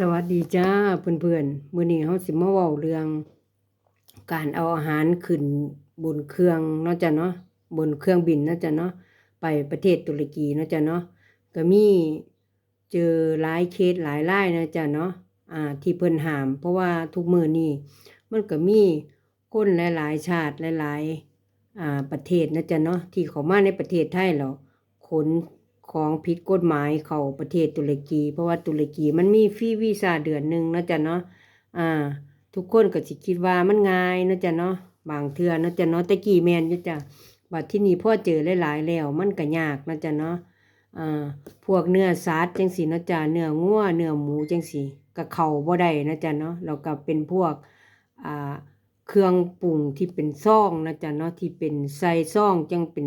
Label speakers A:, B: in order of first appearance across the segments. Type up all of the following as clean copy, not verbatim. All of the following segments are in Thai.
A: สวัสดีจ้าเพื่อนๆมื้อนี้เฮาสิมาเว้าเรื่องการเอาอาหารขึ้นบนเครื่องเนาะจ้ะเนาะบนเครื่องบินเนาะจ้ะเนาะไปประเทศตุรกีเนาะจ้ะเนาะก็มีเจอหลายเคสหลายรายนะจ้ะเนาะที่เพิ่นห้ามเพราะว่าทุกมื้อนี้มันก็มีคนหลายๆชาติหลายๆประเทศนะจ้ะเนาะที่เข้ามาในประเทศไทยแล้วขนของผิดกฎหมายเข้าประเทศตุรกีเพราะว่าตุรกีมันมีฟรีวีซ่าเดือนหนึ่งนะจ๊ะเนาะอ่าทุกคนก็สิคิดว่ามันง่ายนะจ๊ะเนาะบางเทื่อนะจ๊ะเนาะแต่กี้แม่นอยู่จ้ะบัดที่นี่พอเจอหลายๆแล้วมันก็ยากนะจ๊ะเนาะอ่าพวกเนื้อสัตว์จังซี่นะจ๊ะเนื้องัวเนื้อหมูจังซี่ก็เข้าบ่ได้นะจ๊ะเนาะแล้วก็เป็นพวกอ่าเครื่องปรุงที่เป็นซองนะจ๊ะเนาะที่เป็นใส่ซองจังเป็น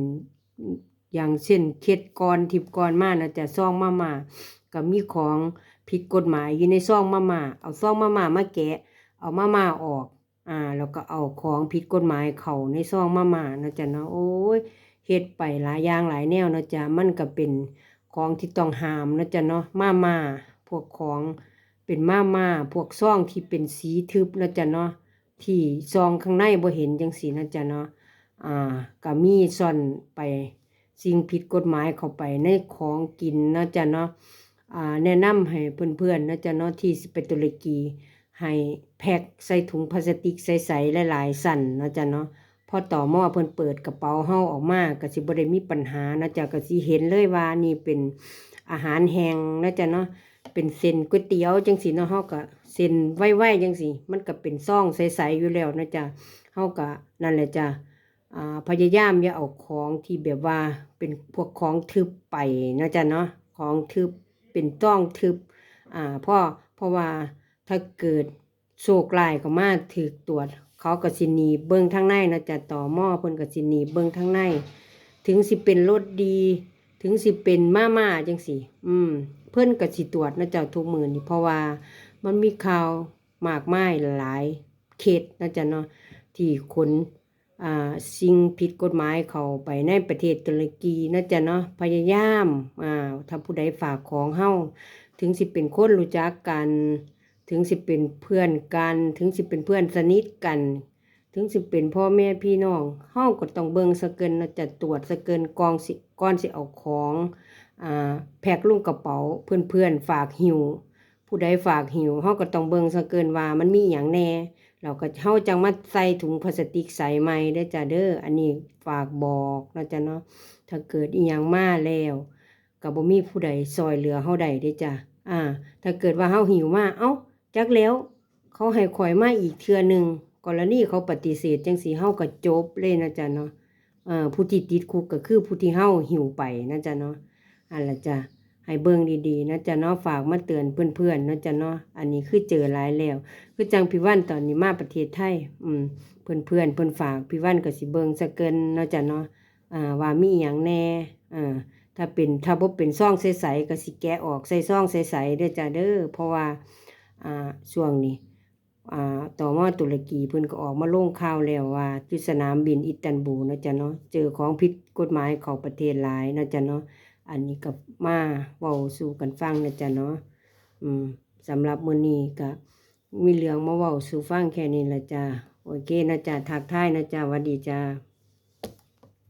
A: อย่างเช่นเค็ดก่อนทิพก่อนมานะจ๊ะซองมาม่าก็มีของผิดกฎหมายอยู่ในซองมาม่าเอาซองมาม่ามาแกะเอามาม่าออกแล้วก็เอาของผิดกฎหมายเข้าในซองมาม่านะจ๊ะเนาะโอ้ยเฮ็ดไปหลายอย่างหลายแนวนะจ๊ะมันก็เป็นของที่ต้องห้ามนะจ๊ะเนาะมาม่าพวกของเป็นมาม่าพวกซองที่เป็นสีทึบนะจ๊ะเนาะที่ซองข้างในบ่เห็นจังซี่นะจ๊ะเนาะก็มีซ่อนไปสิ่งผิดกฎหมายเข้าไปในของกินนะจ๊ะเนาะแนะนำให้เพื่อนๆนะจ๊ะเนาะที่สิไปตุรกีให้แพ็คใส่ถุงพลาสติกใสๆหลายๆสั่นนะจ๊ะเนาะพอต่อหม้อเพิ่นเปิดกระเป๋าเฮาออกมาก็สิบ่ได้มีปัญหานะจ๊ะก็สิเห็นเลยว่านี่เป็นอาหารแห้งนะจ๊ะเนาะเป็นเส้นก๋วยเตี๋ยวจังซี่เนาะเฮาก็เส้นไว้ๆจังซี่มันก็เป็นซองใสๆอยู่แล้วนะจ๊ะเฮาก็นั่นแหละจ้ะ พยายามอย่าเอาของที่แบบว่าเป็นพวกของทึบไปนะจ๊ะเนาะของทึบเป็นต้องทึบเพราะว่าถ้าเกิดโชคร้ายเข้ามาถูกตรวจเขาก็สิหนีเบิ่งทางในนะจ๊ะต่อหม้อเพิ่นก็สิหนีเบิ่งทางในถึงสิเป็นรสดีถึงสิเป็นมาจังซี่เพิ่นก็สิตรวจนะจ๊ะทุกมื้อนี่เพราะว่ามันมีข่าวมากมายหลายเคสนะจ๊ะเนาะที่คนสิ่งผิดกฎหมายเข้าไปในประเทศตุรกีนะจ๊ะเนาะพยายามถ้าผู้ใดฝากของเฮาถึงสิเป็นคนรู้จักกันถึงสิเป็นเพื่อนกันถึงสิเป็นเพื่อนสนิทกันถึงสิเป็นพ่อแม่พี่น้องเฮาก็ต้องเบิ่งซะเกินนะจ๊ะตรวจซะเกินก่อนสิเอาของแพ็คลงกระเป๋าเพื่อนๆฝากหิ้วผู้ใดฝากหิ้วเฮาก็ต้องเบิ่งซะเกินว่ามันมีหยังแน่เราก็เฮาจังมาใส่ถุงพลาสติกใสใหม่ได้จ้ะเด้ออันนี้ฝากบอกนะจ๊ะเนาะถ้าเกิดอีหยังมาแล้วก็บ่มีผู้ใดซอยเหลือเฮาได้เด้จ้ะถ้าเกิดว่าเฮาหิวมาเอ้าจักแล้วเขาให้ข่อยมาอีกเทื่อนึงกรณีเขาปฏิเสธจังซี่เฮาก็จบเลยนะจ๊ะเนาะผู้ที่ติดคุกก็คือผู้ที่เฮาหิวไปนะจ๊ะเนาะอันละจ้ะให้เบิ่งดีๆนะจ๊ะเนาะฝากมาเตือนเพื่อนๆนะจ๊ะเนาะอันนี้คือเจอหลายแล้วคือจังพี่วันตอนนี้มาประเทศไทยเพื่อนเพิ่นฝากพี่วันก็สิเบิ่งซะเกินเนาะจ๊ะเนาะว่ามีหยังแน่ถ้าบ่เป็นซองใสๆก็สิแกะออกใส่ซองใสๆเด้อจ้ะเด้อเพราะว่าช่วงนี้ต่อมาตุรกีเพิ่นก็ออกมาลงข่าวแล้วว่าที่สนามบินอิสตันบูลนะจ๊ะเนาะเจอของผิดกฎหมายเข้าประเทศหลายนะจ๊ะเนาะอันนี้ก็มาเว้าสู่กันฟังนะจ๊ะเนาะสำหรับมื้อนี้ก็มีเรื่องมาเว้าสู่ฟังแค่นี้ล่ะจ้ะโอเคนะจ๊ะทักทายนะจ๊ะหวัดดีจ้ะ